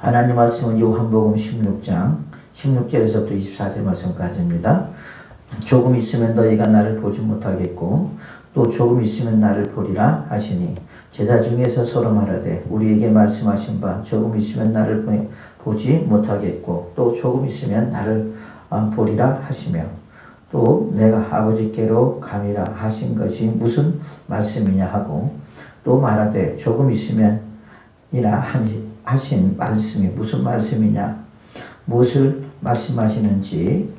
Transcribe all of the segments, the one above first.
하나님 말씀은 요한복음 16장 16절에서부터 24절 말씀까지입니다. 조금 있으면 너희가 나를 보지 못하겠고 또 조금 있으면 나를 보리라 하시니 제자 중에서 서로 말하되 우리에게 말씀하신 바 조금 있으면 나를 보지 못하겠고 또 조금 있으면 나를 보리라 하시며 또 내가 아버지께로 가미라 하신 것이 무슨 말씀이냐 하고 또 말하되 조금 있으면 이라 하신 말씀이 무슨 말씀이냐 무엇을 말씀하시는지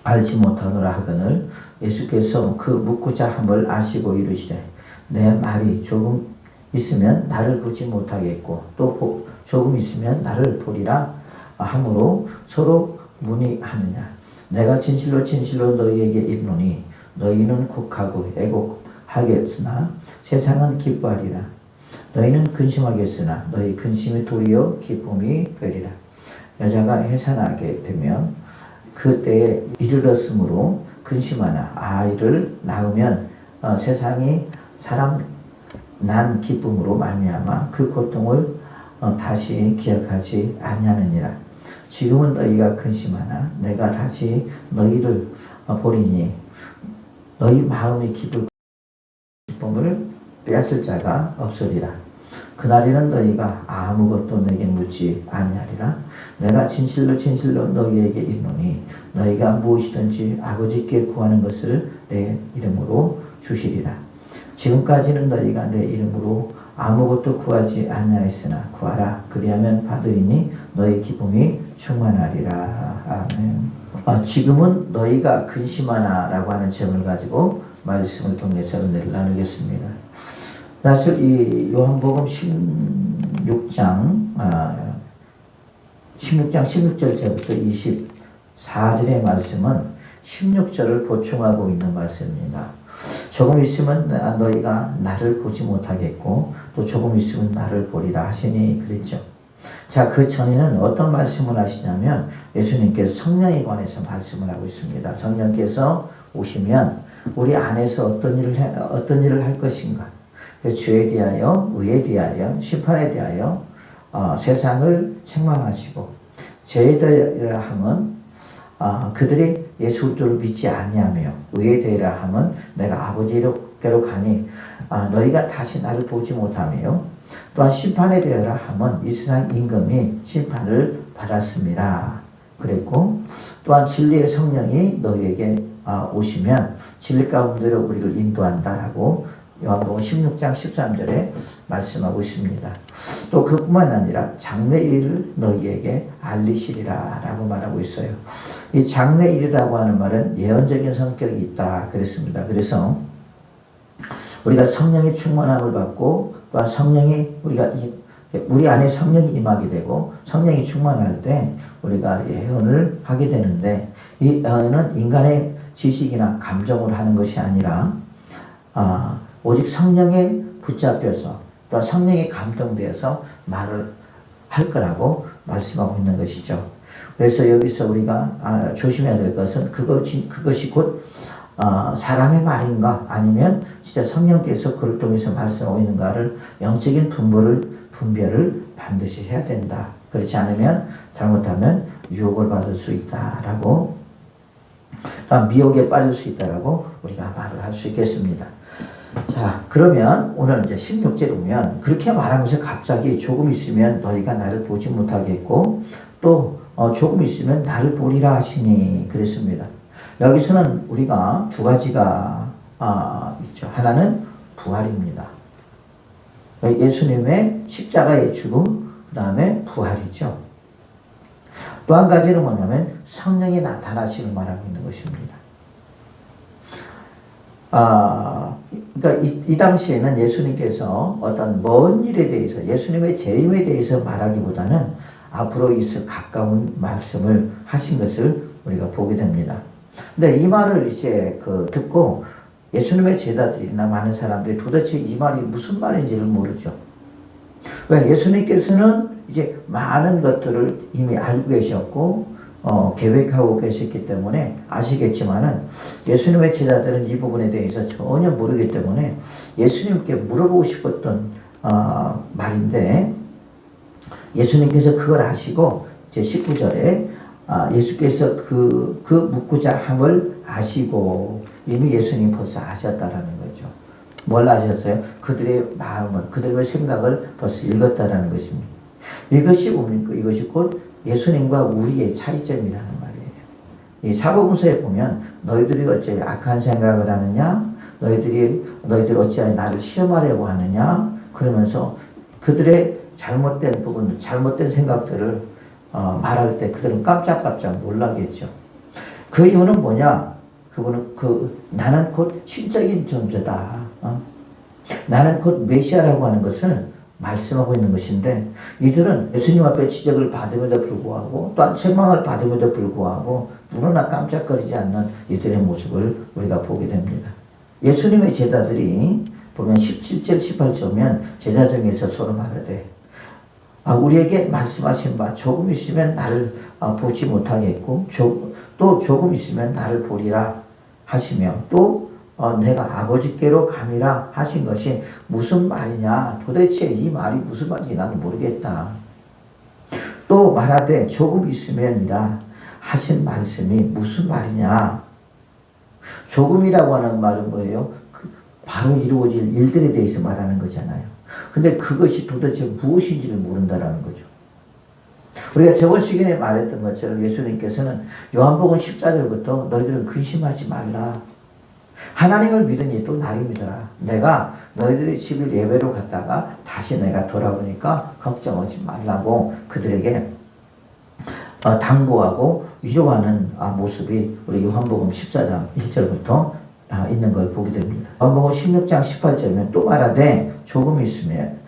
알지 못하노라 하거늘 예수께서 그 묻고자 함을 아시고 이르시되 내 말이 조금 있으면 나를 보지 못하겠고 또 조금 있으면 나를 보리라 하므로 서로 문의하느냐 내가 진실로 진실로 너희에게 이르노니 너희는 곡하고 애곡하겠으나 세상은 기뻐하리라 너희는 근심하겠으나 너희 근심이 도리어 기쁨이 되리라 여자가 해산하게 되면 그때에 이르렀으므로 근심하나 아이를 낳으면 세상이 사람 난 기쁨으로 말미암아 그 고통을 다시 기억하지 아니하느니라 지금은 너희가 근심하나 내가 다시 너희를 보리니 너희 마음이 기쁠 기쁨을 빼앗을 자가 없으리라 그날에는 너희가 아무것도 내게 묻지 아니하리라 내가 진실로 진실로 너희에게 이르노니 너희가 무엇이든지 아버지께 구하는 것을 내 이름으로 주시리라 지금까지는 너희가 내 이름으로 아무것도 구하지 아니하였으나 구하라 그리하면 받으리니 너희 기쁨이 충만하리라 아멘. 지금은 너희가 근심하나 라고 하는 제목을 가지고 말씀을 통해서 은혜를 나누겠습니다. 사실 이 요한복음 16장 16절부터 24절의 말씀은 16절을 보충하고 있는 말씀입니다. 조금 있으면 너희가 나를 보지 못하겠고 또 조금 있으면 나를 보리라 하시니 그랬죠. 자, 그 전에는 어떤 말씀을 하시냐면 예수님께서 성령에 관해서 말씀을 하고 있습니다. 성령께서 오시면 우리 안에서 어떤 일을 할 것인가 죄에 대하여 의에 대하여 심판에 대하여 세상을 책망하시고 죄에 대하여 함은 그들이 예수 그리스도를 믿지 아니하며 의에 대하여 함은 내가 아버지께로 가니 너희가 다시 나를 보지 못하며 또한 심판에 대하여 함은 이 세상 임금이 심판을 받았습니다. 그랬고 또한 진리의 성령이 너희에게 오시면 진리 가운데로 우리를 인도한다라고 요한복음 16장 13절에 말씀하고 있습니다. 또 그뿐만 아니라 장래일을 너희에게 알리시리라 라고 말하고 있어요. 이 장래일이라고 하는 말은 예언적인 성격이 있다 그랬습니다. 그래서 우리가 성령의 충만함을 받고 또한 성령이 우리 안에 성령이 임하게 되고 성령이 충만할 때 우리가 예언을 하게 되는데 이 예언은 인간의 지식이나 감정을 하는 것이 아니라 오직 성령에 붙잡혀서 또 성령에 감동되어서 말을 할 거라고 말씀하고 있는 것이죠. 그래서 여기서 우리가 조심해야 될 것은 그것이 곧 사람의 말인가 아니면 진짜 성령께서 그를 통해서 말씀하고 있는가를 영적인 분별을 반드시 해야 된다. 그렇지 않으면 잘못하면 유혹을 받을 수 있다라고 미혹에 빠질 수 있다라고 우리가 말을 할 수 있겠습니다. 자, 그러면 오늘 이제 16절에 보면 그렇게 말하면서 갑자기 조금 있으면 너희가 나를 보지 못하겠고 또 조금 있으면 나를 보리라 하시니 그랬습니다. 여기서는 우리가 두 가지가 있죠. 하나는 부활입니다. 예수님의 십자가의 죽음, 그 다음에 부활이죠. 또 한 가지는 뭐냐면 성령이 나타나심을 말하고 있는 것입니다. 그러니까 이 당시에는 예수님께서 어떤 먼 일에 대해서 예수님의 재림에 대해서 말하기보다는 앞으로 있을 가까운 말씀을 하신 것을 우리가 보게 됩니다. 근데 이 말을 이제 듣고 예수님의 제자들이나 많은 사람들이 도대체 이 말이 무슨 말인지를 모르죠. 왜? 예수님께서는 이제 많은 것들을 이미 알고 계셨고 계획하고 계셨기 때문에 아시겠지만은 예수님의 제자들은 이 부분에 대해서 전혀 모르기 때문에 예수님께 물어보고 싶었던 말인데 예수님께서 그걸 아시고 제 19절에 예수께서 그 묻고자 함을 아시고 이미 예수님 벌써 아셨다라는 거죠. 뭘 아셨어요? 그들의 마음을, 그들의 생각을 벌써 읽었다라는 것입니다. 이것이 뭡니까? 이것이 곧 예수님과 우리의 차이점이라는 말이에요. 이 사복음서에 보면 너희들이 어째 악한 생각을 하느냐? 너희들이 어찌하여 나를 시험하려고 하느냐? 그러면서 그들의 잘못된 부분, 잘못된 생각들을 말할 때 그들은 깜짝깜짝 놀라겠죠. 그 이유는 뭐냐? 그분은 나는 곧 신적인 존재다. 나는 곧 메시아라고 하는 것을 말씀하고 있는 것인데 이들은 예수님 앞에 지적을 받음에도 불구하고 또한 책망을 받음에도 불구하고 누구나 깜짝거리지 않는 이들의 모습을 우리가 보게 됩니다. 예수님의 제자들이 보면 17절 18절 보면 제자 중에서 서로 말하되 우리에게 말씀하신 바 조금 있으면 나를 보지 못하겠고 또 조금 있으면 나를 보리라 하시며 또 내가 아버지께로 감이라 하신 것이 무슨 말이냐? 도대체 이 말이 무슨 말인지 나는 모르겠다. 또 말하되 조금 있으면이라 하신 말씀이 무슨 말이냐? 조금이라고 하는 말은 뭐예요? 바로 이루어질 일들에 대해서 말하는 거잖아요. 근데 그것이 도대체 무엇인지를 모른다라는 거죠. 우리가 저번 시간에 말했던 것처럼 예수님께서는 요한복음 14절부터 너희들은 근심하지 말라. 하나님을 믿으니 또 나를 믿어라. 내가 너희들의 집을 예배로 갔다가 다시 내가 돌아오니까 걱정하지 말라고 그들에게 당부하고 위로하는 모습이 우리 요한복음 14장 1절부터 있는 걸 보게 됩니다. 요한복음 16장 18절이면 또 말하되 조금 있으면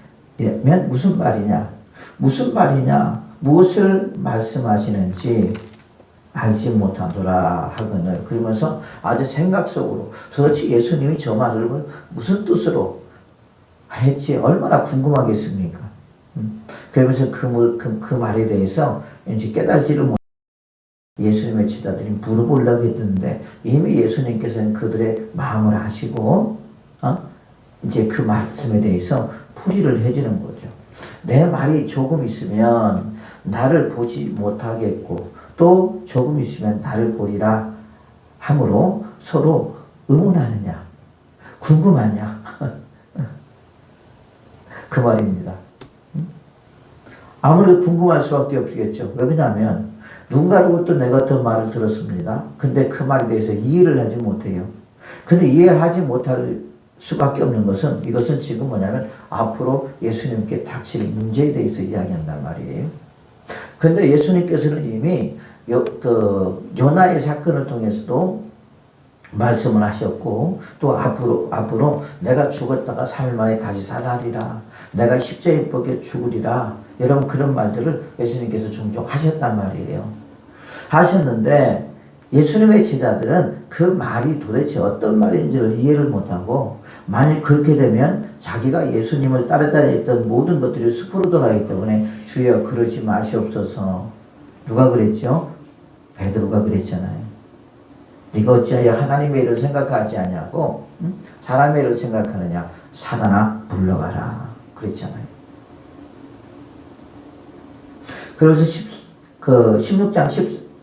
무슨 말이냐? 무슨 말이냐? 무엇을 말씀하시는지 알지 못하더라 하거늘. 그러면서 아주 생각 속으로 도대체 예수님이 저 말을 무슨 뜻으로 했지 얼마나 궁금하겠습니까? 그러면서 그 말에 대해서 이제 깨달지를 못. 예수님의 제자들이 물어보려고 했는데 이미 예수님께서는 그들의 마음을 아시고 이제 그 말씀에 대해서 풀이를 해주는 거죠. 내 말이 조금 있으면 나를 보지 못하겠고 또 조금 있으면 나를 보리라 함으로 서로 의문하느냐 궁금하냐 그 말입니다. 아무래도 궁금할 수밖에 없겠죠. 왜 그러냐면 누군가로부터 내가 어떤 말을 들었습니다. 근데 그 말에 대해서 이해를 하지 못해요. 근데 이해를 하지 못할 수밖에 없는 것은 이것은 지금 뭐냐면 앞으로 예수님께 닥칠 문제에 대해서 이야기한단 말이에요. 근데 예수님께서는 이미 요나의 사건을 통해서도 말씀을 하셨고 또 앞으로 내가 죽었다가 3일 만에 다시 살아리라. 내가 십자가에 못 박혀 죽으리라. 여러분 그런 말들을 예수님께서 종종 하셨단 말이에요. 하셨는데 예수님의 제자들은 그 말이 도대체 어떤 말인지를 이해를 못하고 만일 그렇게 되면 자기가 예수님을 따르다 했던 모든 것들이 숲으로 돌아가기 때문에 주여 그러지 마시옵소서. 누가 그랬죠? 베드로가 그랬잖아요. 네가 어찌하여 하나님의 일을 생각하지 않냐고 사람의 일을 생각하느냐 사단아 물러가라 그랬잖아요. 그래서 16장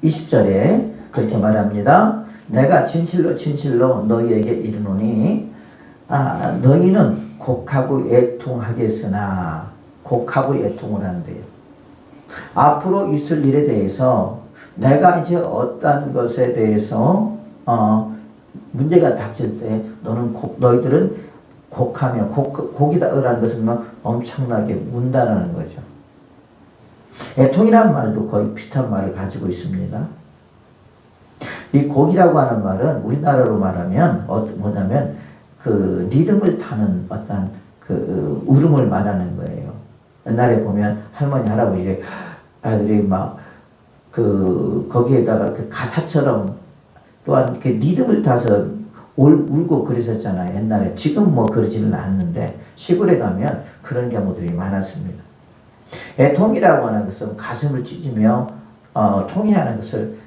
20절에 그렇게 말합니다. 내가 진실로 진실로 너희에게 이르노니 너희는 곡하고 애통하겠으나 곡하고 애통을 한대요. 앞으로 있을 일에 대해서 내가 이제 어떤 것에 대해서 문제가 닥칠 때 너희들은 곡하며 곡이다라는 것은 엄청나게 운다라는 거죠. 애통이라는 말도 거의 비슷한 말을 가지고 있습니다. 이 곡이라고 하는 말은 우리나라로 말하면 뭐냐면 그 리듬을 타는 어떤 그 울음을 말하는 거예요. 옛날에 보면 할머니 할아버지들이 막 거기에다가 그 가사처럼 또한 그 리듬을 타서 울고 그랬었잖아요. 옛날에. 지금 그러지는 않는데 시골에 가면 그런 경우들이 많았습니다. 애통이라고 하는 것은 가슴을 찢으며 통해하는 것을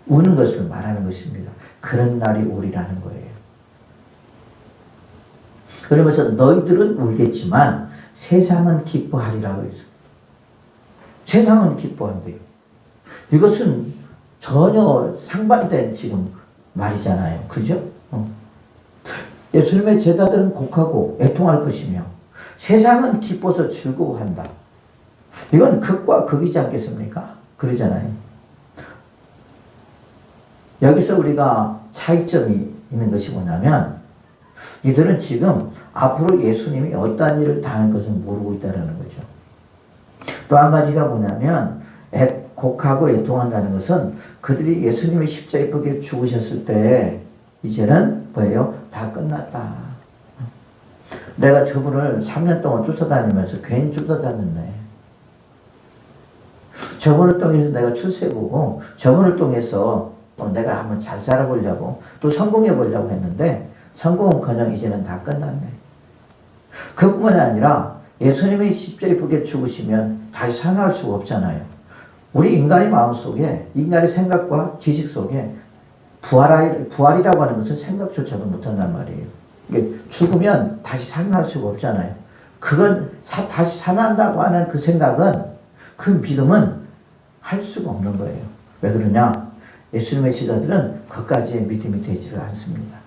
우는 것을 말하는 것입니다. 그런 날이 오리라는 거예요. 그러면서 너희들은 울겠지만 세상은 기뻐하리라고 했어요. 세상은 기뻐한대요. 이것은 전혀 상반된 지금 말이잖아요. 그죠? 예수님의 제자들은 곡하고 애통할 것이며 세상은 기뻐서 즐거워한다. 이건 극과 극이지 않겠습니까? 그러잖아요. 여기서 우리가 차이점이 있는 것이 뭐냐면 이들은 지금 앞으로 예수님이 어떠한 일을 당할 것을 모르고 있다는 거죠. 또 한 가지가 뭐냐면 곡하고 애통한다는 것은 그들이 예수님이 십자가에 못 죽으셨을 때 이제는 뭐예요? 다 끝났다. 내가 저분을 3년 동안 쫓아다니면서 괜히 쫓아다녔네. 저분을 통해서 내가 출세해보고 저분을 통해서 내가 한번 잘 살아보려고 또 성공해보려고 했는데 성공은커녕 이제는 다 끝났네. 그뿐만이 아니라 예수님이 십자가에 못 죽으시면 다시 살아날 수가 없잖아요. 우리 인간의 마음속에 인간의 생각과 지식 속에 부활이라고 하는 것은 생각조차도 못한단 말이에요. 이게 죽으면 다시 살아날 수가 없잖아요. 그건 다시 살아난다고 하는 그 생각은 그 믿음은 할 수가 없는 거예요. 왜 그러냐? 예수님의 제자들은 그것까지의 믿음이 되지를 않습니다.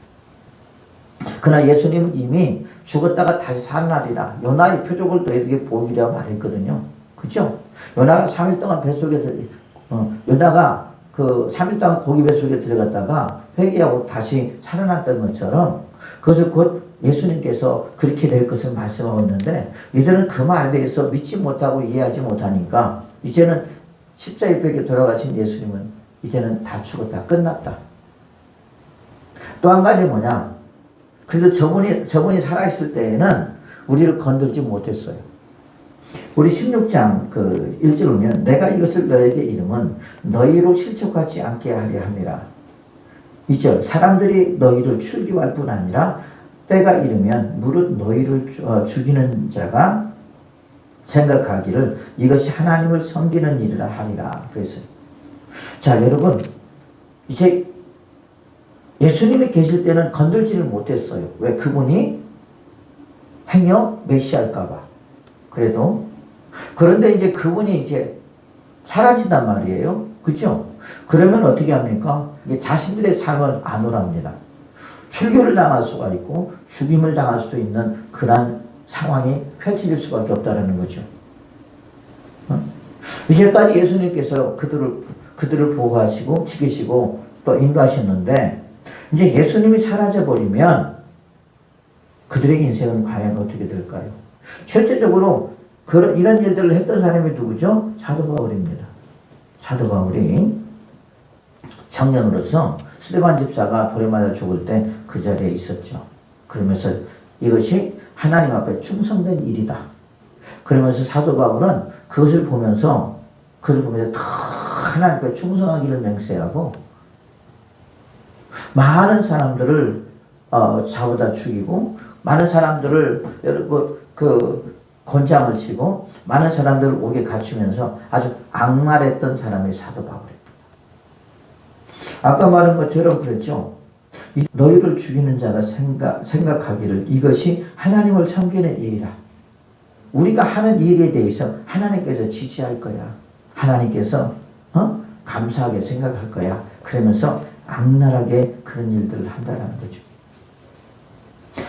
그러나 예수님은 이미 죽었다가 다시 살아나리라. 요나의 표적을 너희에게 보이리라 말했거든요. 그죠? 요나가 3일 동안 요나가 그 3일 동안 고기 뱃속에 들어갔다가 회개하고 다시 살아났던 것처럼 그것을 곧 예수님께서 그렇게 될 것을 말씀하고 있는데 이들은 그 말에 대해서 믿지 못하고 이해하지 못하니까 이제는 십자가에 못 돌아가신 예수님은 이제는 다 죽었다. 끝났다. 또 한 가지 뭐냐? 그래도 저분이 살아있을 때에는 우리를 건들지 못했어요. 우리 16장 그 1절 보면 내가 이것을 너에게 이름은 너희로 실족하지 않게 하려 함이라. 2절 사람들이 너희를 출교할 뿐 아니라 때가 이르면 무릇 너희를 죽이는 자가 생각하기를 이것이 하나님을 섬기는 일이라 하리라. 그랬어요. 자, 여러분 이제 예수님이 계실 때는 건들지를 못했어요. 왜? 그분이 행여 메시아일까봐. 그런데 이제 그분이 이제 사라진단 말이에요. 그죠? 그러면 어떻게 합니까? 이게 자신들의 삶을 안오랍니다. 출교를 당할 수가 있고 죽임을 당할 수도 있는 그런 상황이 펼쳐질 수밖에 없다는 거죠. 이제까지 예수님께서 그들을 보호하시고 지키시고 또 인도하셨는데 이제 예수님이 사라져버리면 그들의 인생은 과연 어떻게 될까요? 실제적으로 이런 일들을 했던 사람이 누구죠? 사도 바울입니다. 사도 바울이 청년으로서 스데반 집사가 돌에 맞아 죽을 때 그 자리에 있었죠. 그러면서 이것이 하나님 앞에 충성된 일이다. 그러면서 사도 바울은 그것을 보면서 더 하나님 앞에 충성하기를 맹세하고 많은 사람들을 잡아다 죽이고 많은 사람들을 권장을 치고 많은 사람들을 옥에 갇히면서 아주 악랄했던 사람이 사도 바울입니다. 아까 말한 것처럼 그랬죠. 너희를 죽이는 자가 생각하기를 이것이 하나님을 섬기는 일이라. 우리가 하는 일에 대해서 하나님께서 지지할 거야. 하나님께서 감사하게 생각할 거야. 그러면서 악랄하게 그런 일들을 한다는 거죠.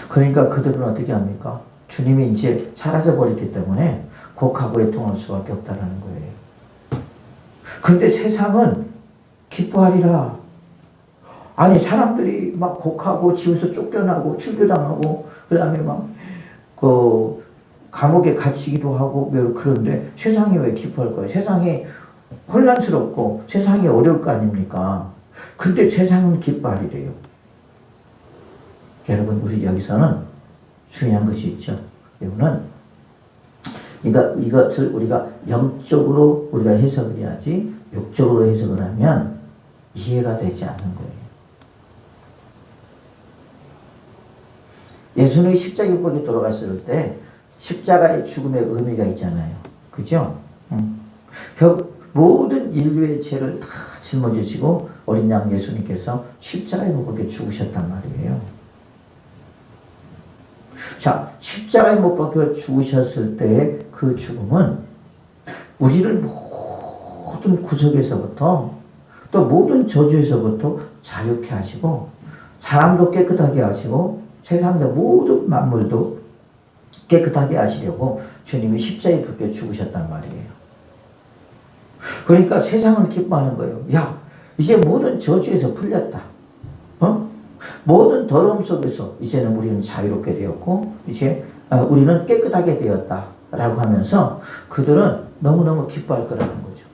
그러니까 그들은 어떻게 합니까? 주님이 이제 사라져버렸기 때문에 곡하고 애통할 수밖에 없다는 거예요. 그런데 세상은 기뻐하리라. 아니 사람들이 막 곡하고 집에서 쫓겨나고 출교당하고 그 다음에 감옥에 갇히기도 하고 그런데 세상이 왜 기뻐할 거예요? 세상이 혼란스럽고 세상이 어려울 거 아닙니까? 근데 세상은 기뻐하리래요. 여러분 우리 여기서는 중요한 것이 있죠. 이거는 이것을 우리가 영적으로 우리가 해석을 해야지 육적으로 해석을 하면 이해가 되지 않는 거예요. 예수님이 십자가에 못 박혀 돌아갔을 때 십자가의 죽음의 의미가 있잖아요. 그죠? 모든 인류의 죄를 다 짊어지시고 어린 양 예수님께서 십자가에 못 박혀 죽으셨단 말이에요. 자, 십자가에 못 박혀 죽으셨을 때의 그 죽음은 우리를 모든 구석에서부터 또 모든 저주에서부터 자유케 하시고 사람도 깨끗하게 하시고 세상의 모든 만물도 깨끗하게 하시려고 주님이 십자가에 붙게 죽으셨단 말이에요. 그러니까 세상은 기뻐하는 거예요. 야, 이제 모든 저주에서 풀렸다. 모든 더러움 속에서 이제는 우리는 자유롭게 되었고 이제 우리는 깨끗하게 되었다 라고 하면서 그들은 너무너무 기뻐할 거라는 거죠.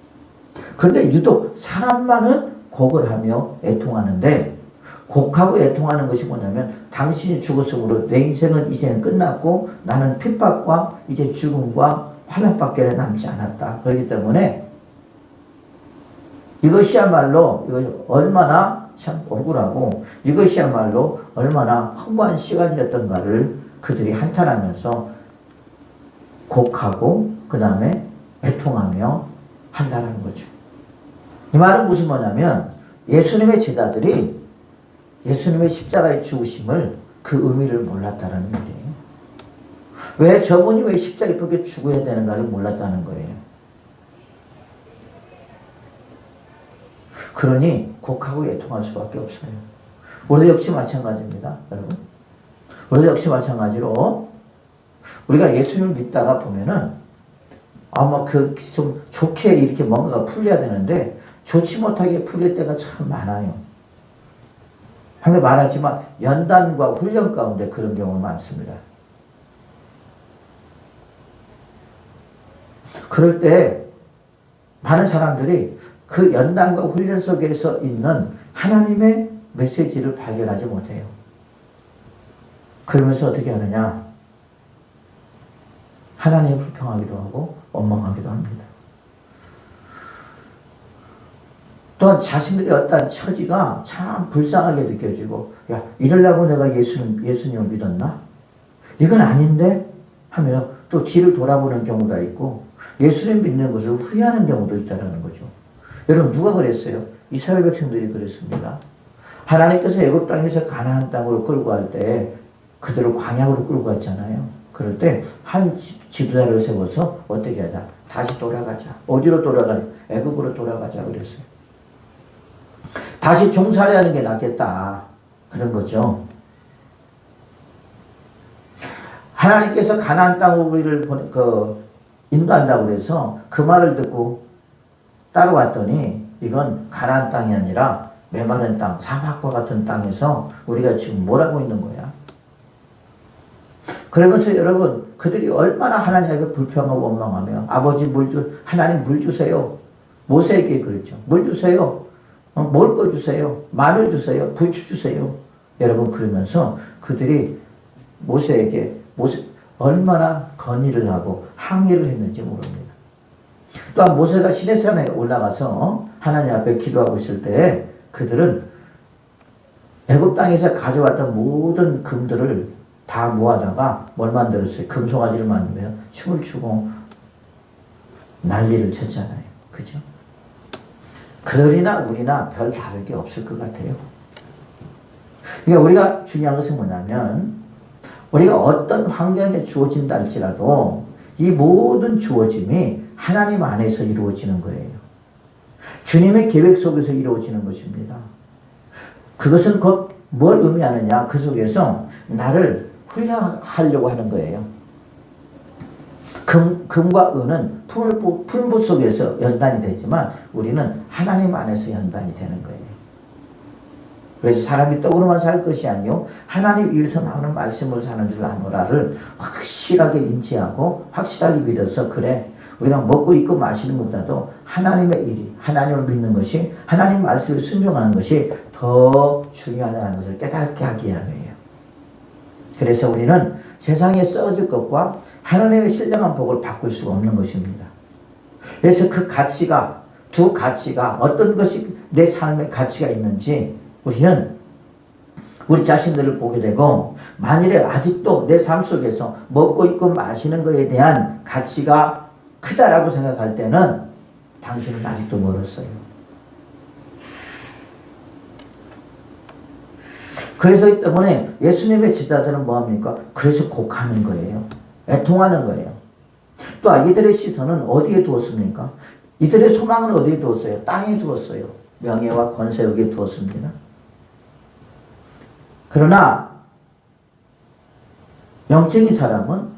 그런데 유독 사람만은 곡을 하며 애통하는데, 곡하고 애통하는 것이 뭐냐면 당신이 죽었으므로 내 인생은 이제는 끝났고 나는 핍박과 이제 죽음과 환란밖에 남지 않았다. 그렇기 때문에 이것이야말로 이거 얼마나 참 억울하고 이것이야말로 얼마나 허무한 시간이었던가를 그들이 한탄하면서 곡하고 그 다음에 애통하며 한다는 거죠. 이 말은 무슨 말이냐면 예수님의 제자들이 예수님의 십자가의 죽으심을 그 의미를 몰랐다는 얘기예요. 왜 저분이 왜 십자가에 붙게 죽어야 되는가를 몰랐다는 거예요. 그러니 곡하고 애통할 수밖에 없어요. 우리도 역시 마찬가지입니다, 여러분. 우리도 역시 마찬가지로 우리가 예수님을 믿다가 보면은 아마 좀 좋게 이렇게 뭔가가 풀려야 되는데 좋지 못하게 풀릴 때가 참 많아요. 방금 말하지만 연단과 훈련 가운데 그런 경우가 많습니다. 그럴 때 많은 사람들이 그 연단과 훈련 속에서 있는 하나님의 메시지를 발견하지 못해요. 그러면서 어떻게 하느냐? 하나님을 불평하기도 하고 원망하기도 합니다. 또한 자신들의 어떠한 처지가 참 불쌍하게 느껴지고, 야, 이러려고 내가 예수님을 믿었나? 이건 아닌데? 하며 또 뒤를 돌아보는 경우가 있고, 예수님 믿는 것을 후회하는 경우도 있다는 거죠. 여러분, 누가 그랬어요? 이스라엘 백성들이 그랬습니다. 하나님께서 애굽 땅에서 가나안 땅으로 끌고 갈 때 그들을 광야로 끌고 갔잖아요. 그럴 때 한 지도자를 세워서 어떻게 하자? 다시 돌아가자. 어디로 돌아가냐? 애굽으로 돌아가자 그랬어요. 다시 종살이하는 게 낫겠다. 그런 거죠. 하나님께서 가나안 땅으로 우리를 인도한다고 그래서 그 말을 듣고 따라왔더니 이건 가나안 땅이 아니라 메마른 땅, 사막과 같은 땅에서 우리가 지금 뭘 하고 있는 거야? 그러면서 여러분, 그들이 얼마나 하나님에게 불평하고 원망하며 아버지 하나님 물 주세요. 모세에게 그랬죠. 물 주세요. 먹을 거 주세요. 마늘 주세요. 부추 주세요. 여러분, 그러면서 그들이 모세에게 얼마나 건의를 하고 항의를 했는지 모릅니다. 또한 모세가 시내산에 올라가서 하나님 앞에 기도하고 있을 때 그들은 애굽 땅에서 가져왔던 모든 금들을 다 모아다가 뭘 만들었어요? 금송아지를 만들며 춤을 추고 난리를 쳤잖아요. 그죠? 그들이나 우리나 별 다를 게 없을 것 같아요. 그러니까 우리가 중요한 것은 뭐냐면 우리가 어떤 환경에 주어진다 할지라도 이 모든 주어짐이 하나님 안에서 이루어지는 거예요. 주님의 계획 속에서 이루어지는 것입니다. 그것은 곧 뭘 의미하느냐? 그 속에서 나를 훈련하려고 하는 거예요. 금과 은은 풀무 속에서 연단이 되지만 우리는 하나님 안에서 연단이 되는 거예요. 그래서 사람이 떡으로만 살 것이 아니요 하나님 위에서 나오는 말씀을 사는 줄 아노라를 확실하게 인지하고 확실하게 믿어서, 그래, 우리가 먹고 입고 마시는 것보다도 하나님의 일이, 하나님을 믿는 것이, 하나님 말씀을 순종하는 것이 더 중요하다는 것을 깨닫게 하기 위함이에요. 그래서 우리는 세상에 써질 것과 하나님의 신령한 복을 바꿀 수가 없는 것입니다. 그래서 그 가치가, 두 가치가 어떤 것이 내 삶의 가치가 있는지 우리는 우리 자신들을 보게 되고, 만일에 아직도 내 삶 속에서 먹고 입고 마시는 것에 대한 가치가 크다라고 생각할 때는 당신은 아직도 멀었어요. 그래서 이 때문에 예수님의 제자들은 뭐합니까? 그래서 곡하는 거예요. 애통하는 거예요. 또 이들의 시선은 어디에 두었습니까? 이들의 소망은 어디에 두었어요? 땅에 두었어요. 명예와 권세 여기에 두었습니다. 그러나 영적인 사람은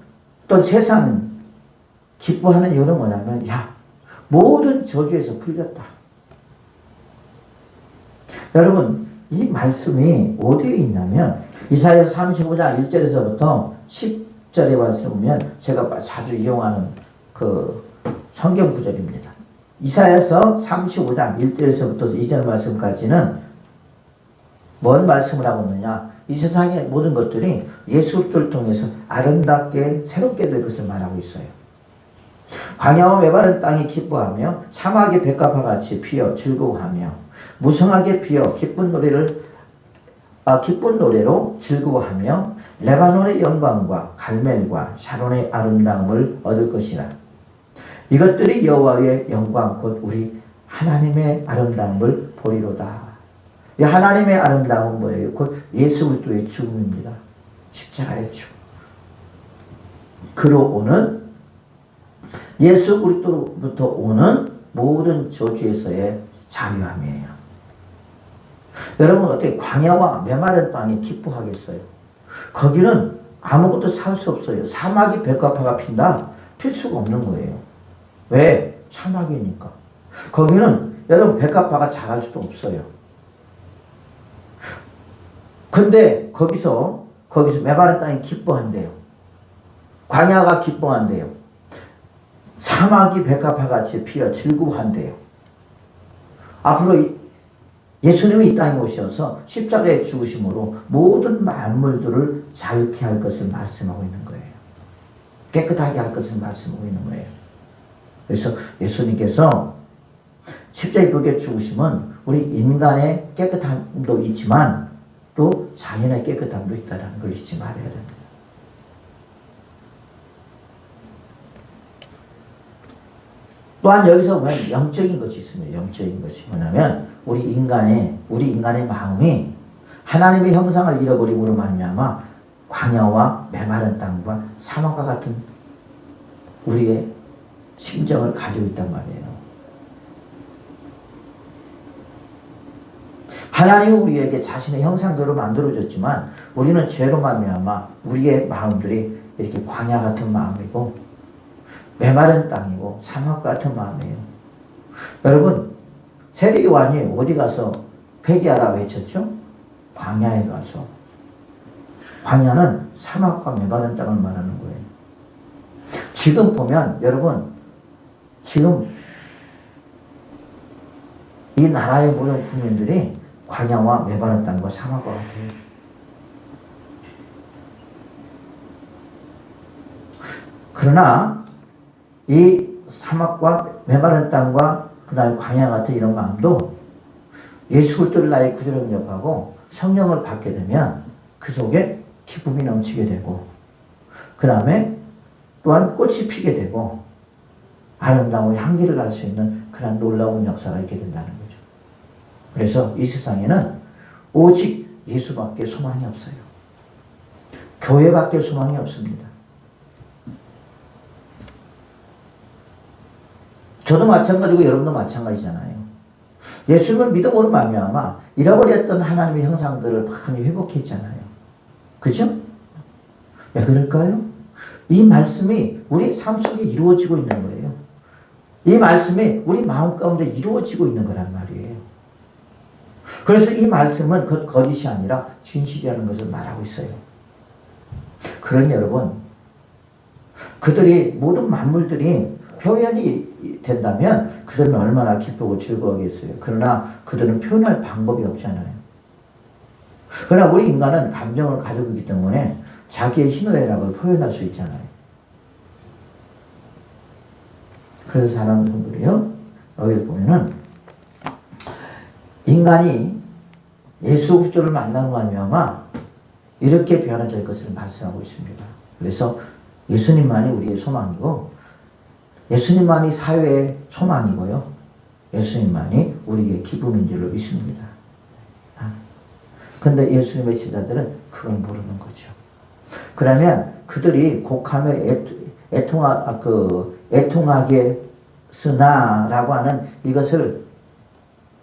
또 세상은 기뻐하는 이유는 뭐냐면 모든 저주에서 풀렸다. 여러분 이 말씀이 어디에 있냐면 이사야서 35장 1절에서부터 10절에 말씀 보면 제가 자주 이용하는 그 성경 구절입니다. 이사야서 35장 1절에서부터 2절 말씀까지는 뭔 말씀을 하고 있느냐? 이 세상의 모든 것들이 예수 그리스도를 통해서 아름답게 새롭게 될 것을 말하고 있어요. 광야와 메마른 땅이 기뻐하며 사막의 백합화 같이 피어 즐거워하며 무성하게 피어 기쁜 노래로 즐거워하며 레바논의 영광과 갈멜과 샤론의 아름다움을 얻을 것이라. 이것들이 여호와의 영광 곧 우리 하나님의 아름다움을 보리로다. 이 하나님의 아름다움은 뭐예요? 곧 예수 그리스도의 죽음입니다. 십자가의 죽음. 그로 오는 예수 그리스도로부터 오는 모든 저주에서의 자유함이에요. 여러분 어떻게 광야와 메마른 땅이 기뻐하겠어요? 거기는 아무것도 살 수 없어요. 사막이 백합화가 핀다? 필 수가 없는 거예요. 왜? 사막이니까. 거기는 여러분 백합화가 자랄 수도 없어요. 근데 거기서 메마른 땅이 기뻐한대요. 광야가 기뻐한대요. 사막이 백합화같이 피어 즐거워한대요. 앞으로 예수님이 이 땅에 오셔서 십자가에 죽으심으로 모든 만물들을 자유케 할 것을 말씀하고 있는 거예요. 깨끗하게 할 것을 말씀하고 있는 거예요. 그래서 예수님께서 십자가에 벽에 죽으심은 우리 인간의 깨끗함도 있지만 또 자연의 깨끗함도 있다는 걸 잊지 말아야 됩니다. 또한 여기서 보면 영적인 것이 있습니다. 영적인 것이 뭐냐면 우리 인간의 마음이 하나님의 형상을 잃어버림으로 말미암아 광야와 메마른 땅과 사막과 같은 우리의 심정을 가지고 있단 말이에요. 하나님은 우리에게 자신의 형상대로 만들어줬지만 우리는 죄로 말미암아 우리의 마음들이 이렇게 광야 같은 마음이고 메마른 땅이고 사막 같은 마음이에요. 여러분 세례 요한이 어디 가서 회개하라 외쳤죠? 광야에 가서. 광야는 사막과 메마른 땅을 말하는 거예요. 지금 보면 여러분 지금 이 나라의 모든 국민들이 광야와 메마른 땅과 사막과 같아요. 그러나 이 사막과 메마른 땅과 그 다음에 광야 같은 이런 마음도 예수 그리스도를 나의 구주로 영접하고 성령을 받게 되면 그 속에 기쁨이 넘치게 되고 그 다음에 또한 꽃이 피게 되고 아름다운 향기를 날 수 있는 그런 놀라운 역사가 있게 된다는 거죠. 그래서 이 세상에는 오직 예수밖에 소망이 없어요. 교회밖에 소망이 없습니다. 저도 마찬가지고 여러분도 마찬가지잖아요. 예수님을 믿음으로 말미암아 잃어버렸던 하나님의 형상들을 많이 회복했잖아요. 그죠? 왜 그럴까요? 이 말씀이 우리 삶 속에 이루어지고 있는 거예요. 이 말씀이 우리 마음 가운데 이루어지고 있는 거란 말이에요. 그래서 이 말씀은 그 거짓이 아니라 진실이라는 것을 말하고 있어요. 그러니 여러분, 그들이 모든 만물들이 표현이 된다면 그들은 얼마나 기쁘고 즐거워하겠어요. 그러나 그들은 표현할 방법이 없잖아요. 그러나 우리 인간은 감정을 가지고 있기 때문에 자기의 희노애락을 표현할 수 있잖아요. 그래서 사랑하는 성도들이요, 여기 보면은 인간이 예수 그리스도를 만난 말미암아 이렇게 변화될 것을 말씀하고 있습니다. 그래서 예수님만이 우리의 소망이고 예수님만이 사회의 소망이고요. 예수님만이 우리의 기쁨인 줄로 믿습니다. 그런데 예수님의 제자들은 그걸 모르는 거죠. 그러면 그들이 곡하며 애통하겠으나라고 하는 이것을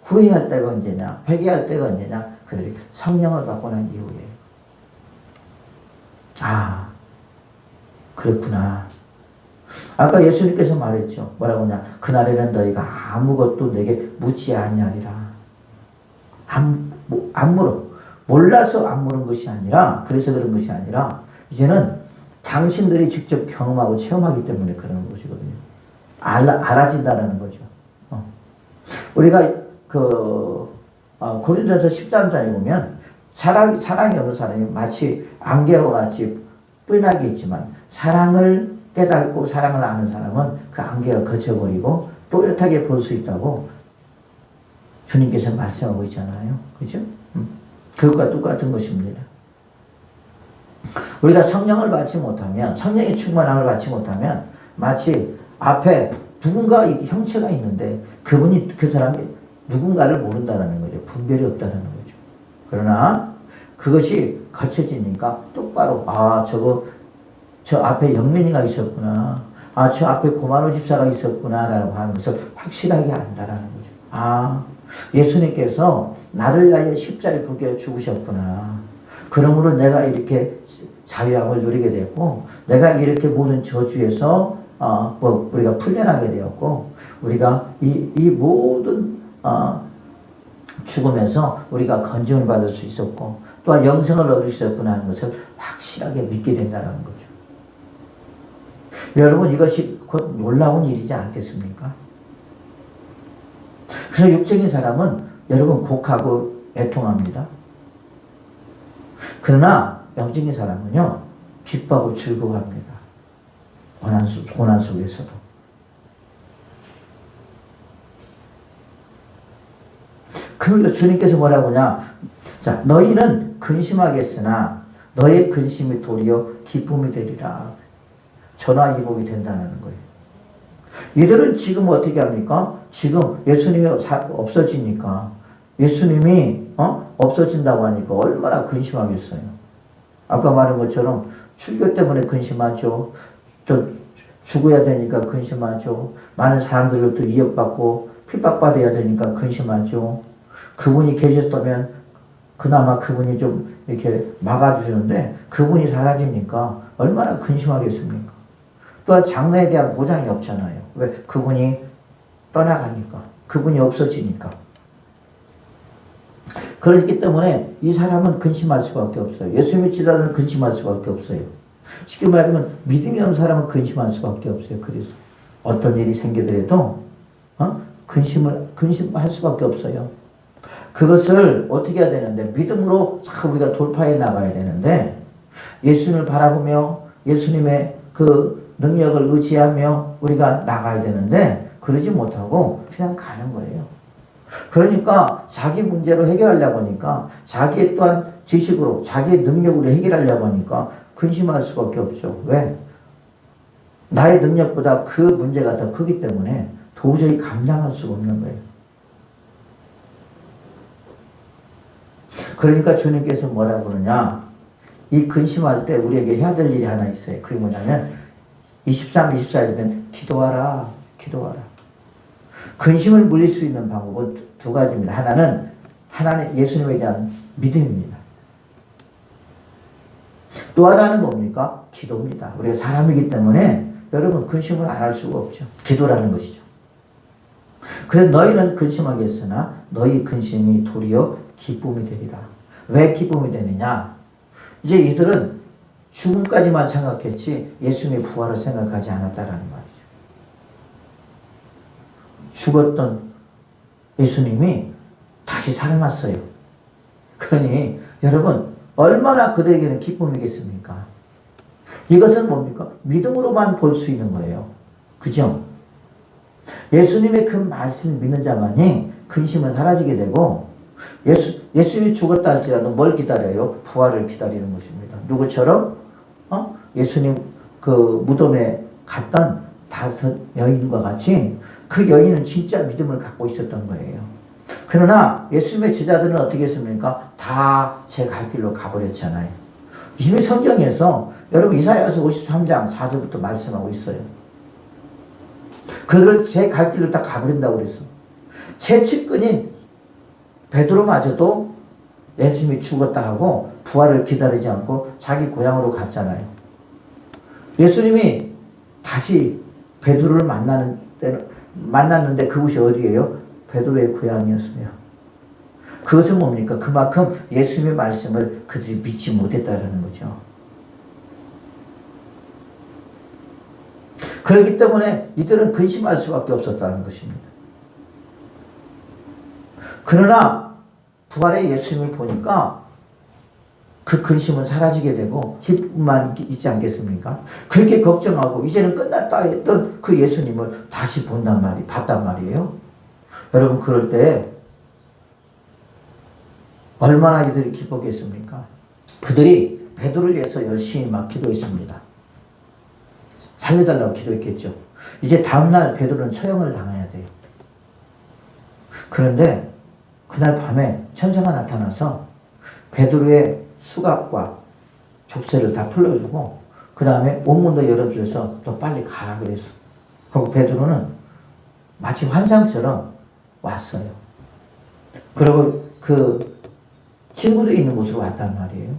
후회할 때가 언제냐, 회개할 때가 언제냐, 그들이 성령을 받고 난 이후에. 아, 그렇구나. 아까 예수님께서 말했죠. 뭐라고 하냐. 그날에는 너희가 아무것도 내게 묻지 아니하리라. 안 물어. 몰라서 안 물은 것이 아니라, 그래서 그런 것이 아니라, 이제는 당신들이 직접 경험하고 체험하기 때문에 그러는 것이거든요. 알아진다는 거죠. 우리가 고린도전서 13장에 보면 사랑이 없는 사람이 마치 안개와 같이 뻔하게 있지만 사랑을 깨닫고 사랑을 아는 사람은 그 안개가 거쳐버리고 또렷하게 볼 수 있다고 주님께서 말씀하고 있잖아요. 그죠? 그것과 똑같은 것입니다. 우리가 성령을 받지 못하면, 성령의 충만함을 받지 못하면 마치 앞에 누군가 형체가 있는데 그 사람이 누군가를 모른다는 거죠. 분별이 없다는 거죠. 그러나 그것이 거쳐지니까 똑바로 저 앞에 영민이가 있었구나. 저 앞에 고만호 집사가 있었구나 라고 하는 것을 확실하게 안다라는 거죠. 예수님께서 나를 위하여 십자가에 붙게 죽으셨구나. 그러므로 내가 이렇게 자유함을 누리게 되었고, 내가 이렇게 모든 저주에서 우리가 풀려나게 되었고, 우리가 이 모든 죽음에서 우리가 건짐을 받을 수 있었고, 또한 영생을 얻을 수 있었구나 하는 것을 확실하게 믿게 된다는 거죠. 여러분, 이것이 곧 놀라운 일이지 않겠습니까? 그래서 육적인 사람은 여러분 곡하고 애통합니다. 그러나 영적인 사람은요, 기뻐하고 즐거워합니다. 고난 속에서도. 그러니까 주님께서 뭐라고 하냐. 자, 너희는 근심하겠으나 너의 근심이 도리어 기쁨이 되리라. 전화위복이 된다는 거예요. 이들은 지금 어떻게 합니까? 지금 예수님이 없어지니까, 예수님이 없어진다고 하니까 얼마나 근심하겠어요. 아까 말한 것처럼 출교 때문에 근심하죠. 또 죽어야 되니까 근심하죠. 많은 사람들로부터 위협받고 핍박받아야 되니까 근심하죠. 그분이 계셨다면 그나마 그분이 좀 이렇게 막아주시는데 그분이 사라지니까 얼마나 근심하겠습니까? 또한 장래에 대한 보장이 없잖아요. 왜? 그분이 떠나가니까. 그분이 없어지니까. 그렇기 때문에 이 사람은 근심할 수밖에 없어요. 예수 믿지라는 근심할 수밖에 없어요. 쉽게 말하면 믿음이 없는 사람은 근심할 수밖에 없어요. 그래서 어떤 일이 생기더라도 근심할 수밖에 없어요. 그것을 어떻게 해야 되는데, 믿음으로 참 우리가 돌파해 나가야 되는데, 예수님을 바라보며 예수님의 그 능력을 의지하며 우리가 나가야 되는데 그러지 못하고 그냥 가는 거예요. 그러니까 자기 문제로 해결하려고 하니까, 자기의 또한 지식으로 자기의 능력으로 해결하려고 하니까 근심할 수밖에 없죠. 왜? 나의 능력보다 그 문제가 더 크기 때문에 도저히 감당할 수가 없는 거예요. 그러니까 주님께서 뭐라고 그러냐, 이 근심할 때 우리에게 해야 될 일이 하나 있어요. 그게 뭐냐면 23, 24일이면 기도하라. 근심을 물릴 수 있는 방법은 두 가지입니다. 하나는 하나님 예수님에 대한 믿음입니다. 또 하나는 뭡니까? 기도입니다. 우리가 사람이기 때문에 여러분 근심을 안 할 수가 없죠. 기도라는 것이죠. 그래서 너희는 근심하겠으나 너희 근심이 도리어 기쁨이 되리라. 왜 기쁨이 되느냐? 이제 이들은 죽음까지만 생각했지 예수님의 부활을 생각하지 않았다라는 말이죠. 죽었던 예수님이 다시 살아났어요. 그러니 여러분 얼마나 그들에게는 기쁨이겠습니까? 이것은 뭡니까? 믿음으로만 볼 수 있는 거예요. 그죠? 예수님의 그 말씀을 믿는 자만이 근심은 사라지게 되고, 예수님이 죽었다 할지라도 뭘 기다려요? 부활을 기다리는 것입니다. 누구처럼? 예수님 그 무덤에 갔던 5 여인과 같이 그 여인은 진짜 믿음을 갖고 있었던 거예요. 그러나 예수님의 제자들은 어떻게 했습니까? 다 제 갈 길로 가버렸잖아요. 이미 성경에서 여러분 이사야서 53장 4절부터 말씀하고 있어요. 그들은 제 갈 길로 다 가버린다고 그랬어. 제 측근인 베드로마저도 예수님이 죽었다 하고 부활을 기다리지 않고 자기 고향으로 갔잖아요. 예수님이 다시 베드로를 만났는데 그곳이 어디예요? 베드로의 고향이었으며. 그것은 뭡니까? 그만큼 예수님의 말씀을 그들이 믿지 못했다는 거죠. 그렇기 때문에 이들은 근심할 수밖에 없었다는 것입니다. 그러나 부활의 예수님을 보니까 그 근심은 사라지게 되고 기쁨만 있지 않겠습니까? 그렇게 걱정하고 이제는 끝났다 했던 그 예수님을 다시 봤단 말이에요. 여러분 그럴 때 얼마나 이들이 기뻤겠습니까? 그들이 베드로를 위해서 열심히 막 기도했습니다. 살려달라고 기도했겠죠. 이제 다음날 베드로는 처형을 당해야 돼요. 그런데 그날 밤에 천사가 나타나서 베드로의 수갑과 족쇄를 다 풀어주고 그 다음에 온문도 열어주셔서 너 빨리 가라 그랬어. 그리고 베드로는 마치 환상처럼 왔어요. 그리고 그 친구도 있는 곳으로 왔단 말이에요.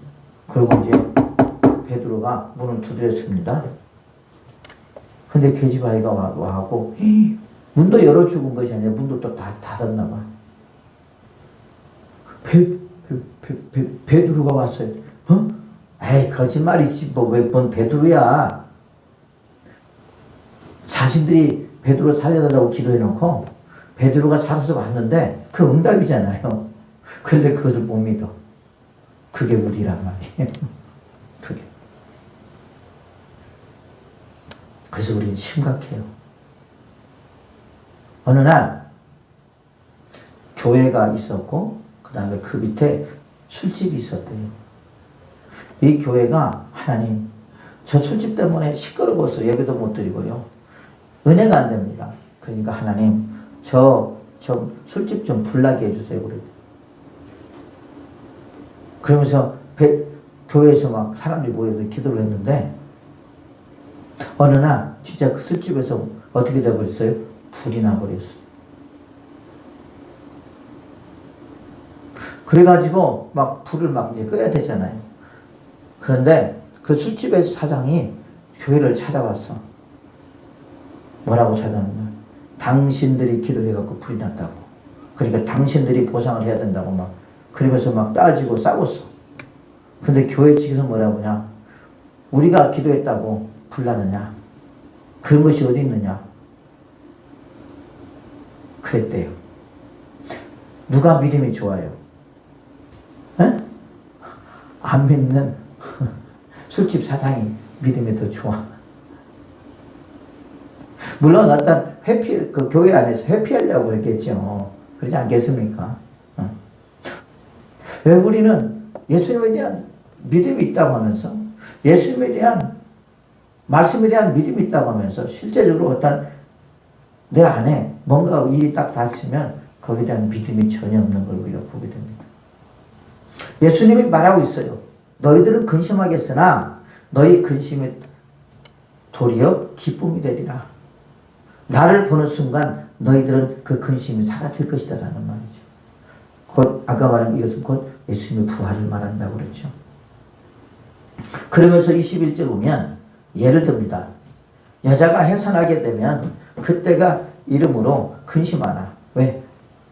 그리고 이제 베드로가 문을 두드렸습니다. 근데 계집아이가 와고 문도 열어주고 온 것이 아니라 문도 또 닫았나 봐. 베드로가 왔어요. 어? 에이 거짓말이지 뭔 베드로야. 자신들이 베드로 살려달라고 기도해놓고 베드로가 살아서 왔는데 그 응답이잖아요. 그런데 그것을 못 믿어. 그게 우리란 말이에요. 그게. 그래서 우리는 심각해요. 어느 날 교회가 있었고 그 다음에 그 밑에 술집이 있었대요. 이 교회가 하나님 저 술집 때문에 시끄러워서 예배도 못 드리고요. 은혜가 안 됩니다. 그러니까 하나님 저 술집 좀 불나게 해주세요. 그러면서 교회에서 막 사람들이 모여서 기도를 했는데 어느 날 진짜 그 술집에서 어떻게 되어버렸어요? 불이 나버렸어요. 그래가지고 막 불을 막 이제 끄야 되잖아요. 그런데 그 술집의 사장이 교회를 찾아왔어. 뭐라고 찾아왔냐? 당신들이 기도해갖고 불이 났다고. 그러니까 당신들이 보상을 해야 된다고 막 그러면서 막 따지고 싸웠어. 근데 교회 측에서 뭐라고 하냐? 우리가 기도했다고 불나느냐? 그런 것이 어디 있느냐? 그랬대요. 누가 믿음이 좋아요? 에? 안 믿는 술집 사장이 믿음이 더 좋아. 물론 어떤 그 교회 안에서 회피하려고 그랬겠죠. 그러지 않겠습니까? 왜 우리는 예수님에 대한 믿음이 있다고 하면서 예수님에 대한 말씀에 대한 믿음이 있다고 하면서 실제적으로 어떤 내 안에 뭔가 일이 딱 닿으면 거기에 대한 믿음이 전혀 없는 걸 우리가 보게 됩니다. 예수님이 말하고 있어요. 너희들은 근심하겠으나 너희 근심이 도리어 기쁨이 되리라. 나를 보는 순간 너희들은 그 근심이 사라질 것이다 라는 말이죠. 곧 아까 말한 이것은 곧 예수님의 부활을 말한다고 그랬죠. 그러면서 21절 보면 예를 듭니다. 여자가 해산하게 되면 그때가 이름으로 근심하나. 왜?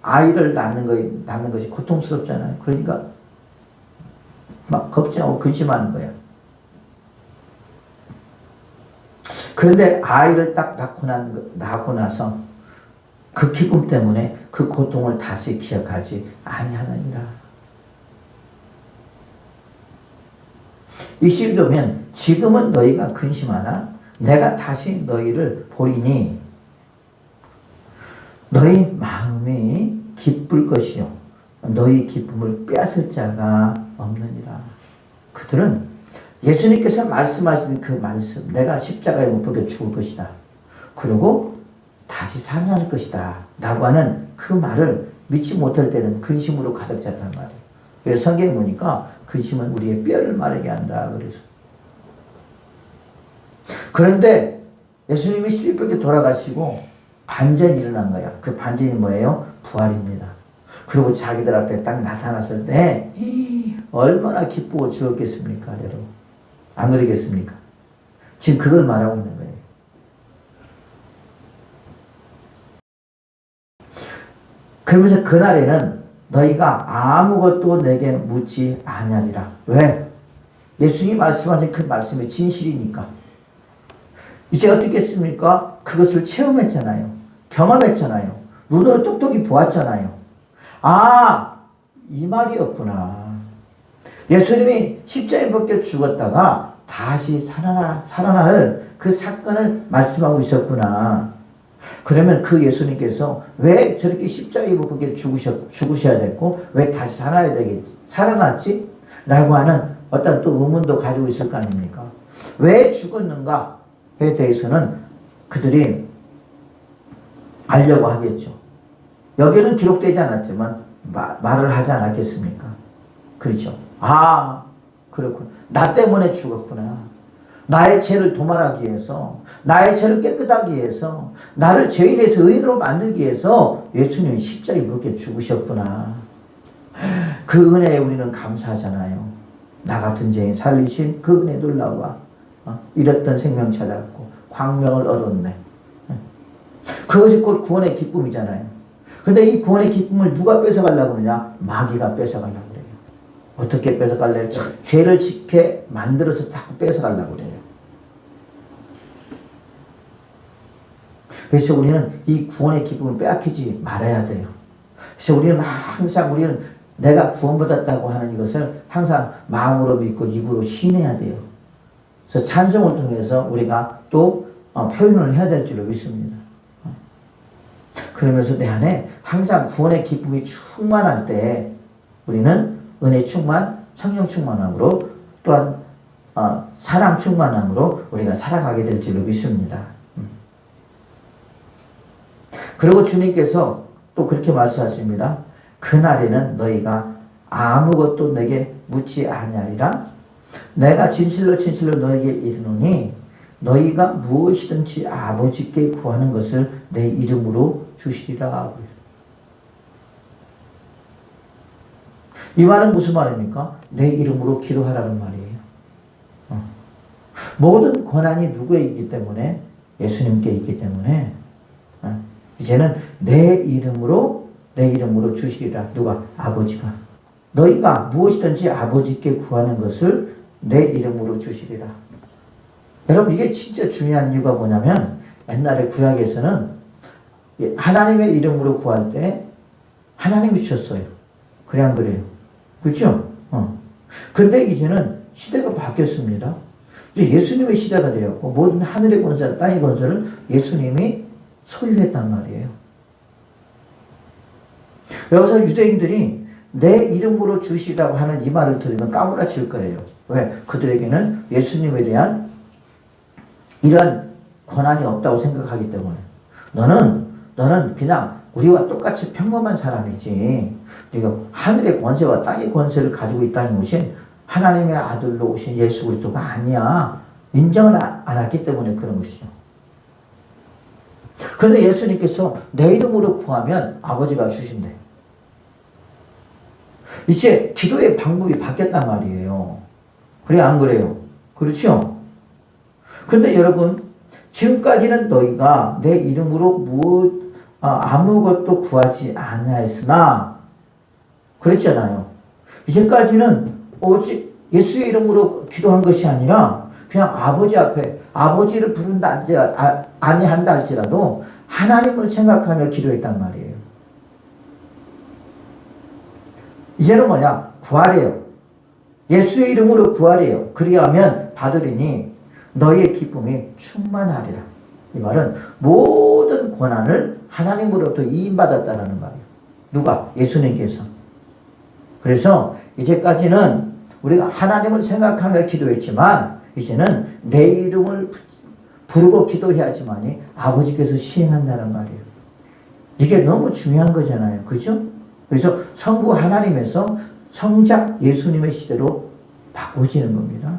아이를 낳는 것이 고통스럽잖아요. 그러니까 막 걱정하고 근심하는 거야. 그런데 아이를 딱 낳고 나서 그 기쁨 때문에 그 고통을 다시 기억하지 아니하느니라. 20절 보면 지금은 너희가 근심하나 내가 다시 너희를 보리니 너희 마음이 기쁠 것이요 너희 기쁨을 빼앗을 자가 없느니라. 그들은 예수님께서 말씀하신 그 말씀, 내가 십자가에 못 박혀 죽을 것이다. 그리고 다시 살아날 것이다. 라고 하는 그 말을 믿지 못할 때는 근심으로 가득 찼단 말이에요. 그래서 성경에 보니까 그 짐은 우리의 뼈를 마르게 한다. 그래서. 그런데 예수님이 십자가에 돌아가시고 반전이 일어난 거야. 그 반전이 뭐예요? 부활입니다. 그리고 자기들 앞에 딱 나타났을 때 얼마나 기쁘고 즐겁겠습니까, 여러분? 안 그러겠습니까? 지금 그걸 말하고 있는 거예요. 그러면서 그날에는 너희가 아무것도 내게 묻지 아니하리라. 왜? 예수님이 말씀하신 그 말씀이 진실이니까. 이제 어떻겠습니까? 그것을 체험했잖아요. 경험했잖아요. 눈으로 똑똑히 보았잖아요. 아, 이 말이었구나. 예수님이 십자가에 벗겨 죽었다가 다시 살아날 그 사건을 말씀하고 있었구나. 그러면 그 예수님께서 왜 저렇게 십자가에 벗겨 죽으셔야 됐고 왜 다시 살아났지? 라고 하는 어떤 또 의문도 가지고 있을 거 아닙니까? 왜 죽었는가에 대해서는 그들이 알려고 하겠죠. 여기는 기록되지 않았지만 말을 하지 않았겠습니까? 그렇죠. 아, 그렇군. 나 때문에 죽었구나. 나의 죄를 도말하기 위해서, 나의 죄를 깨끗하기 위해서, 나를 죄인에서 의인으로 만들기 위해서 예수님이 십자가에 그렇게 죽으셨구나. 그 은혜에 우리는 감사하잖아요. 나 같은 죄인 살리신 그 은혜 놀라워. 잃었던 생명 찾았고 광명을 얻었네. 그것이 곧 구원의 기쁨이잖아요. 근데 이 구원의 기쁨을 누가 뺏어가려고 그러냐? 마귀가 뺏어가려고 그래요. 어떻게 뺏어갈래요? 죄를 짓게 만들어서 다 뺏어가려고 그래요. 그래서 우리는 이 구원의 기쁨을 빼앗기지 말아야 돼요. 그래서 우리는 항상 내가 구원받았다고 하는 이것을 항상 마음으로 믿고 입으로 신해야 돼요. 그래서 찬송을 통해서 우리가 또 표현을 해야 될 줄로 믿습니다. 그러면서 내 안에 항상 구원의 기쁨이 충만할 때 우리는 은혜 충만, 성령 충만함으로 또한 사랑 충만함으로 우리가 살아가게 될 줄로 믿습니다. 그리고 주님께서 또 그렇게 말씀하십니다. 그날에는 너희가 아무것도 내게 묻지 아니하리라. 내가 진실로 진실로 너희에게 이르노니 너희가 무엇이든지 아버지께 구하는 것을 내 이름으로 주시리라. 이 말은 무슨 말입니까? 내 이름으로 기도하라는 말이에요. 모든 권한이 누구에게 있기 때문에? 예수님께 있기 때문에 이제는 내 이름으로 주시리라. 누가? 아버지가. 너희가 무엇이든지 아버지께 구하는 것을 내 이름으로 주시리라. 여러분 이게 진짜 중요한 이유가 뭐냐면 옛날에 구약에서는 하나님의 이름으로 구할 때 하나님이 주셨어요. 그래 안 그래요? 그렇죠? 근데 이제는 시대가 바뀌었습니다. 이제 예수님의 시대가 되었고 모든 하늘의 권세, 땅의 권세를 예수님이 소유했단 말이에요. 여기서 유대인들이 내 이름으로 주시라고 하는 이 말을 들으면 까무라칠 거예요. 왜? 그들에게는 예수님에 대한 이런 권한이 없다고 생각하기 때문에 너는 그냥 우리와 똑같이 평범한 사람이지 네가 하늘의 권세와 땅의 권세를 가지고 있다는 것이 하나님의 아들로 오신 예수 그리스도가 아니야. 인정을 안 했기 때문에 그런 것이죠. 그런데 예수님께서 내 이름으로 구하면 아버지가 주신대. 이제 기도의 방법이 바뀌었단 말이에요. 그래 안 그래요? 그렇죠? 근데 여러분 지금까지는 너희가 내 이름으로 아무것도 구하지 아니하였으나 그랬잖아요. 이제까지는 오직 예수의 이름으로 기도한 것이 아니라 그냥 아버지 앞에 아버지를 부른다 아니한다 할지라도 하나님을 생각하며 기도했단 말이에요. 이제는 뭐냐? 구하래요. 예수의 이름으로 구하래요. 그리하면 받으리니 너희의 기쁨이 충만하리라. 이 말은 모든 권한을 하나님으로부터 이임받았다는 말이에요. 누가? 예수님께서. 그래서 이제까지는 우리가 하나님을 생각하며 기도했지만 이제는 내 이름을 부르고 기도해야지만이 아버지께서 시행한다는 말이에요. 이게 너무 중요한 거잖아요. 그죠? 그래서 성부 하나님에서 성작 예수님의 시대로 바꿔지는 겁니다.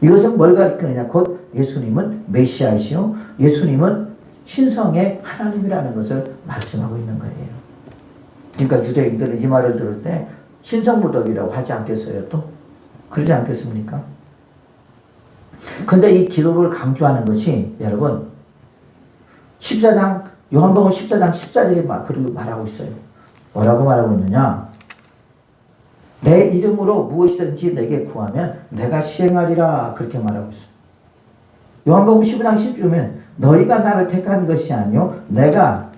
이것은 뭘 가리키느냐? 곧 예수님은 메시아이시요, 예수님은 신성의 하나님이라는 것을 말씀하고 있는 거예요. 그러니까 유대인들은 이 말을 들을 때 신성모독이라고 하지 않겠어요? 또 그러지 않겠습니까? 근데 이 기도를 강조하는 것이 여러분 14장 요한복음 14장 14절에 그리고 말하고 있어요. 뭐라고 말하고 있느냐? 내 이름으로 무엇이든지 내게 구하면 내가 시행하리라, 그렇게 말하고 있어요. 요한복음 15장 10절이면 너희가 나를 택한 것이 아니요 내가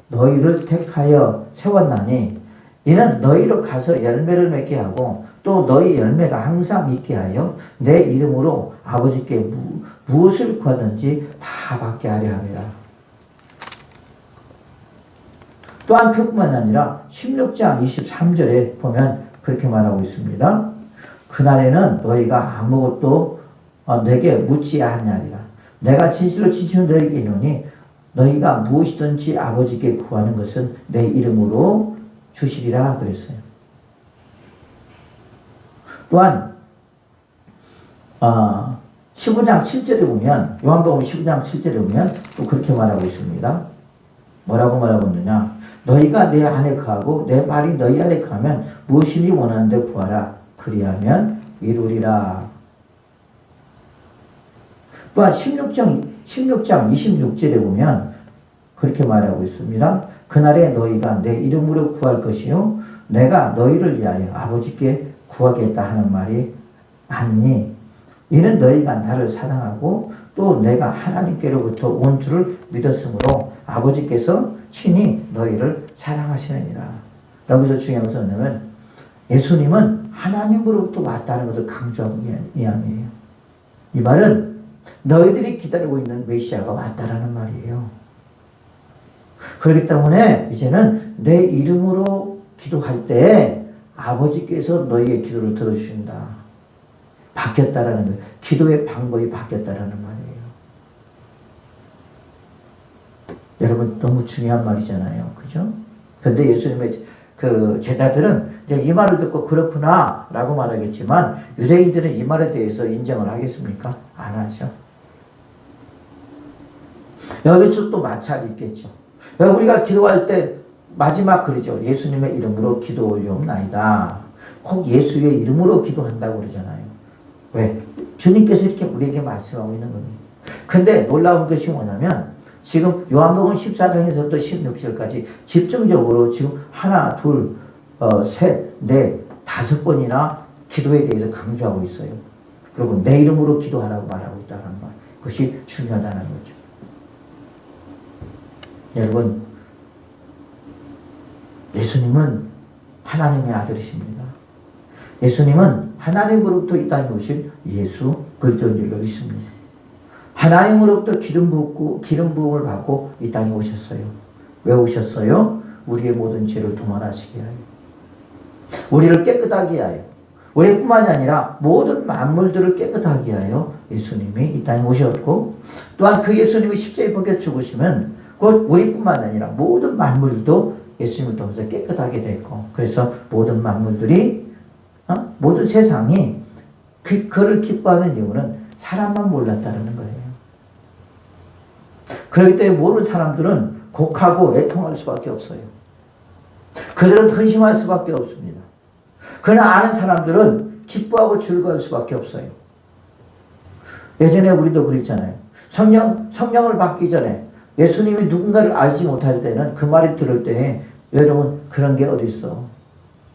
너희를 택하여 세웠나니 이는 너희로 가서 열매를 맺게 하고 또 너희 열매가 항상 있게 하여 내 이름으로 아버지께 무엇을 구하든지 다 받게 하려 함이라. 또한 그뿐만 아니라 16장 23절에 보면 그렇게 말하고 있습니다. 그날에는 너희가 아무것도 내게 묻지 아니하리라. 내가 진실로 진실로 너희에게 이르노니 너희가 무엇이든지 아버지께 구하는 것은 내 이름으로 주시리라 그랬어요. 또한 15장 7절에 보면 요한복음 15장 7절에 보면 또 그렇게 말하고 있습니다. 뭐라고 말하고 있느냐? 너희가 내 안에 거하고 내 말이 너희 안에 거하면 무엇이니 원하는데 구하라. 그리하면 이루리라. 또한 16장 26절에 보면 그렇게 말하고 있습니다. 그날에 너희가 내 이름으로 구할 것이요 내가 너희를 위하여 아버지께 구하겠다 하는 말이 아니니 이는 너희가 나를 사랑하고 또 내가 하나님께로부터 온 줄을 믿었으므로 아버지께서 친히 너희를 사랑하시느니라. 여기서 중요한 것은 뭐냐면 예수님은 하나님으로부터 왔다는 것을 강조하고 이야기해요. 이 말은 너희들이 기다리고 있는 메시아가 왔다라는 말이에요. 그렇기 때문에 이제는 내 이름으로 기도할 때 아버지께서 너희의 기도를 들어주신다. 바뀌었다라는 거예요. 기도의 방법이 바뀌었다라는 말이에요. 여러분 너무 중요한 말이잖아요. 그죠? 근데 예수님의 그 제자들은 이제 이 말을 듣고 그렇구나 라고 말하겠지만 유대인들은 이 말에 대해서 인정을 하겠습니까? 안 하죠. 여기서 또 마찰이 있겠죠. 우리가 기도할 때 마지막 그러죠. 예수님의 이름으로 기도 올리옵나이다. 꼭 예수의 이름으로 기도한다고 그러잖아요. 왜? 주님께서 이렇게 우리에게 말씀하고 있는 겁니다. 근데 놀라운 것이 뭐냐면 지금 요한복음 14장에서부터 16절까지 집중적으로 지금 하나, 둘, 셋, 넷, 5번이나 기도에 대해서 강조하고 있어요. 그리고 내 이름으로 기도하라고 말하고 있다는 말. 그것이 중요하다는 거죠. 여러분, 예수님은 하나님의 아들이십니다. 예수님은 하나님으로부터 이 땅에 오신 예수 그리스도인 줄로 믿습니다. 하나님으로부터 기름 부음을 받고 이 땅에 오셨어요. 왜 오셨어요? 우리의 모든 죄를 도말하시게 하여, 우리를 깨끗하게 하여, 우리뿐만이 아니라 모든 만물들을 깨끗하게 하여 예수님이 이 땅에 오셨고, 또한 그 예수님이 십자가에 박혀 죽으시면 곧 우리뿐만 아니라 모든 만물도 예수님을 통해서 깨끗하게 됐고, 그래서 모든 만물들이 모든 세상이 그를 기뻐하는 이유는 사람만 몰랐다는 거예요. 그렇기 때문에 모르는 사람들은 곡하고 애통할 수밖에 없어요. 그들은 근심할 수밖에 없습니다. 그러나 아는 사람들은 기뻐하고 즐거워할 수밖에 없어요. 예전에 우리도 그랬잖아요. 성령을 받기 전에 예수님이 누군가를 알지 못할 때는 그 말이 들을 때 여러분 그런 게 어디 있어?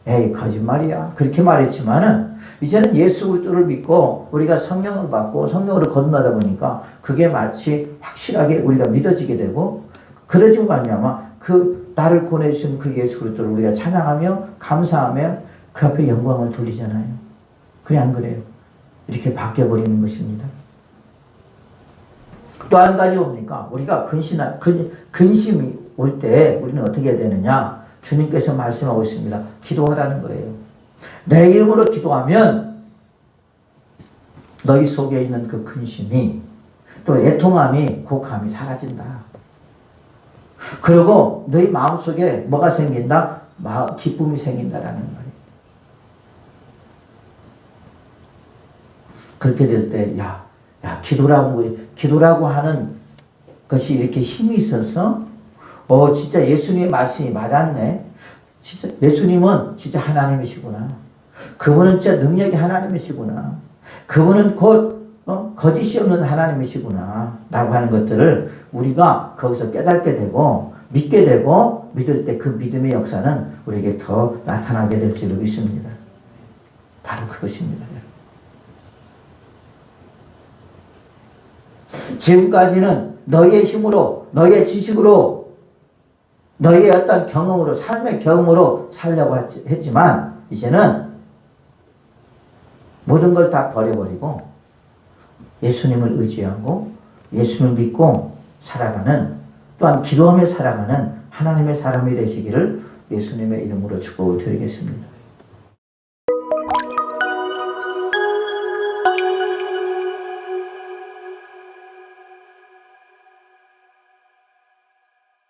에이 거짓말이야. 그렇게 말했지만은 이제는 예수 그리스도를 믿고 우리가 성령을 받고 성령으로 거듭나다 보니까 그게 마치 확실하게 우리가 믿어지게 되고, 그러지 말미암아 그 나를 보내주신 그 예수 그리스도를 우리가 찬양하며 감사하며 그 앞에 영광을 돌리잖아요. 그래 안 그래요? 이렇게 바뀌어버리는 것입니다. 또 한 가지 뭡니까? 우리가 근심이 올 때 우리는 어떻게 해야 되느냐? 주님께서 말씀하고 있습니다. 기도하라는 거예요. 내 이름으로 기도하면 너희 속에 있는 그 근심이 또 애통함이 곡함이 사라진다. 그리고 너희 마음속에 뭐가 생긴다? 기쁨이 생긴다라는 말이에요. 그렇게 될 때, 기도라고 하는 것이 이렇게 힘이 있어서, 진짜 예수님의 말씀이 맞았네. 진짜 예수님은 진짜 하나님이시구나. 그분은 진짜 능력이 하나님이시구나. 그분은 곧 거짓이 없는 하나님이시구나 라고 하는 것들을 우리가 거기서 깨닫게 되고 믿게 되고 믿을 때 그 믿음의 역사는 우리에게 더 나타나게 될 줄로 믿습니다. 바로 그것입니다. 지금까지는 너희의 힘으로, 너희의 지식으로, 너희의 어떤 경험으로, 삶의 경험으로 살려고 했지만 이제는 모든 걸 다 버려버리고 예수님을 의지하고 예수님을 믿고 살아가는, 또한 기도하며 살아가는 하나님의 사람이 되시기를 예수님의 이름으로 축복을 드리겠습니다.